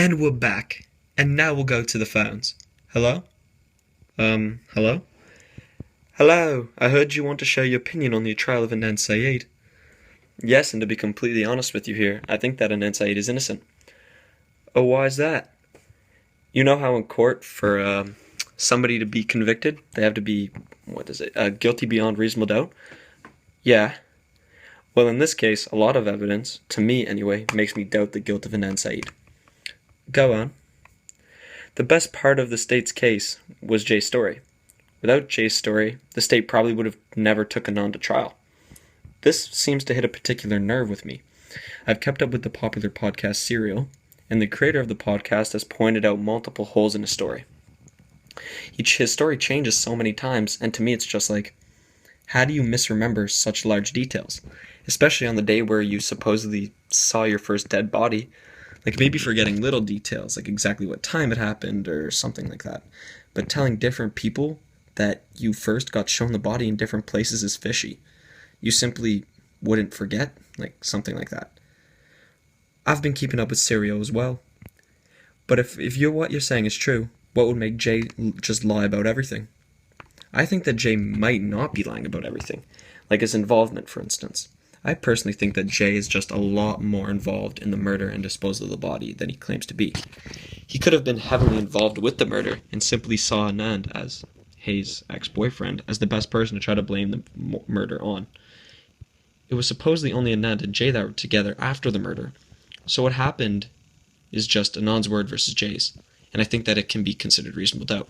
And we're back. And now we'll go to the phones. Hello? Hello? Hello, I heard you want to share your opinion on the trial of Anand Syed. Yes, and to be completely honest with you here, I think that Anand Syed is innocent. Oh, why is that? You know how in court, for somebody to be convicted, they have to be, guilty beyond reasonable doubt? Yeah. Well, in this case, a lot of evidence, to me anyway, makes me doubt the guilt of Anand Syed. Go on. The best part of the state's case was Jay's story. Without Jay's story, the state probably would have never took Anand to trial. This seems to hit a particular nerve with me. I've kept up with the popular podcast Serial, and the creator of the podcast has pointed out multiple holes in his story. His story changes so many times, and to me it's just like, how do you misremember such large details? Especially on the day where you supposedly saw your first dead body. Like maybe forgetting little details, like exactly what time it happened or something like that. But telling different people that you first got shown the body in different places is fishy. You simply wouldn't forget, like something like that. I've been keeping up with Serial as well. But if what you're saying is true, what would make Jay just lie about everything? I think that Jay might not be lying about everything, like his involvement, for instance. I personally think that Jay is just a lot more involved in the murder and disposal of the body than he claims to be. He could have been heavily involved with the murder and simply saw Anand, as Hayes' ex-boyfriend, as the best person to try to blame the murder on. It was supposedly only Anand and Jay that were together after the murder, so what happened is just Anand's word versus Jay's, and I think that it can be considered reasonable doubt.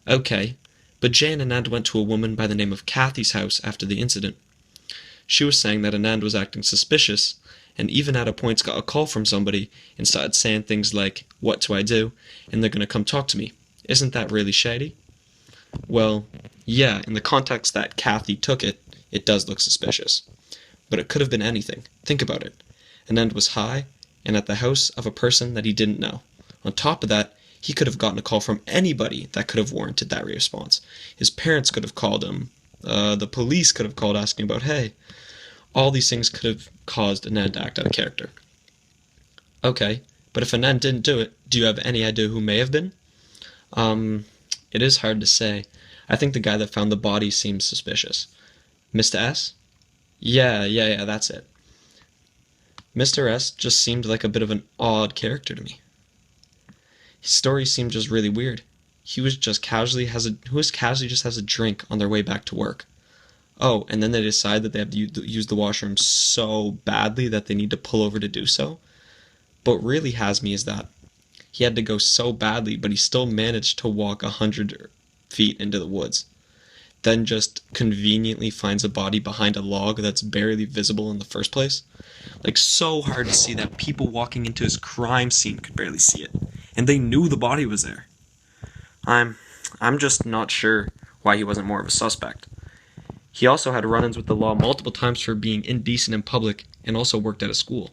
Okay, but Jay and Anand went to a woman by the name of Kathy's house after the incident. She was saying that Anand was acting suspicious, and even at a point got a call from somebody and started saying things like, "What do I do?" and they're going to come talk to me. Isn't that really shady? Well, yeah, in the context that Kathy took it, it does look suspicious. But it could have been anything. Think about it. Anand was high, and at the house of a person that he didn't know. On top of that, he could have gotten a call from anybody that could have warranted that response. His parents could have called him. The police could have called asking about, hey. All these things could have caused Anand to act out of character. Okay, but if Anand didn't do it, do you have any idea who may have been? It is hard to say. I think the guy that found the body seems suspicious. Mr. S? Yeah, that's it. Mr. S just seemed like a bit of an odd character to me. His story seemed just really weird. He was casually just has a drink on their way back to work. Oh, and then they decide that they have to use the washroom so badly that they need to pull over to do so. But what really has me is that he had to go so badly, but he still managed to walk 100 feet into the woods. Then just conveniently finds a body behind a log that's barely visible in the first place. Like, so hard to see that people walking into his crime scene could barely see it. And they knew the body was there. I'm just not sure why he wasn't more of a suspect. He also had run-ins with the law multiple times for being indecent in public and also worked at a school.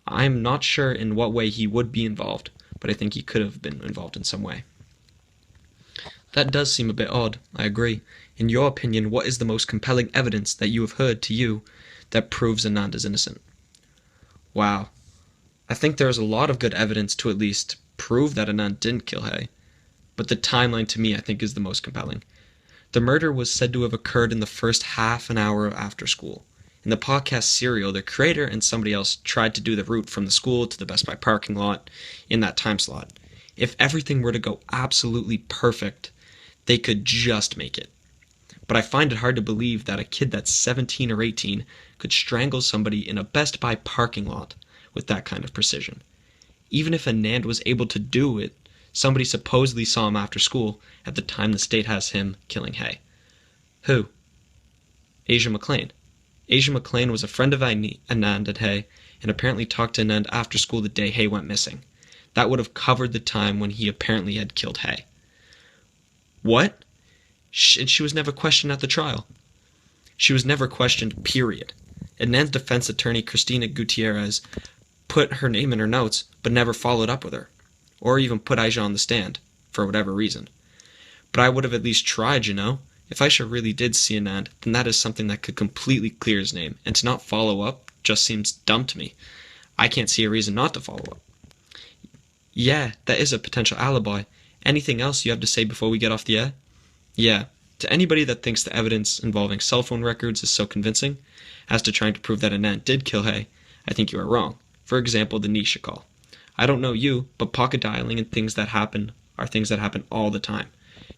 I'm not sure in what way he would be involved, but I think he could have been involved in some way. That does seem a bit odd, I agree. In your opinion, what is the most compelling evidence that you have heard to you that proves Anand is innocent? Wow. I think there is a lot of good evidence to at least prove that Anand didn't kill Hay, but the timeline to me I think is the most compelling. The murder was said to have occurred in the first half an hour after school. In the podcast Serial, the creator and somebody else tried to do the route from the school to the Best Buy parking lot in that time slot. If everything were to go absolutely perfect, they could just make it. But I find it hard to believe that a kid that's 17 or 18 could strangle somebody in a Best Buy parking lot with that kind of precision. Even if Anand was able to do it, somebody supposedly saw him after school at the time the state has him killing Hay. Who? Asia McLean. Asia McLean was a friend of Anand at Hay and apparently talked to Anand after school the day Hay went missing. That would have covered the time when he apparently had killed Hay. What? And she was never questioned at the trial. She was never questioned, period. Anand's defense attorney, Christina Gutierrez, put her name in her notes, but never followed up with her, or even put Aisha on the stand, for whatever reason. But I would have at least tried, you know? If Aisha really did see Anand, then that is something that could completely clear his name, and to not follow up just seems dumb to me. I can't see a reason not to follow up. Yeah, that is a potential alibi. Anything else you have to say before we get off the air? Yeah, to anybody that thinks the evidence involving cell phone records is so convincing as to trying to prove that Anand did kill Hay, I think you are wrong. For example, the Nisha call. I don't know you, but pocket dialing and things that happen are things that happen all the time.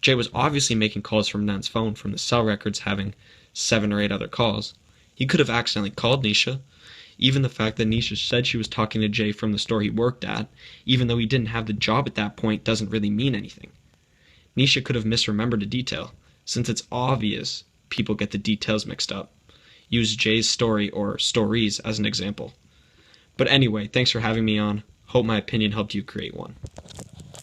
Jay was obviously making calls from Anand's phone from the cell records having 7 or 8 other calls. He could have accidentally called Nisha. Even the fact that Nisha said she was talking to Jay from the store he worked at, even though he didn't have the job at that point, doesn't really mean anything. Nisha could have misremembered a detail, since it's obvious people get the details mixed up. Use Jay's story or stories as an example. But anyway, thanks for having me on. Hope my opinion helped you create one.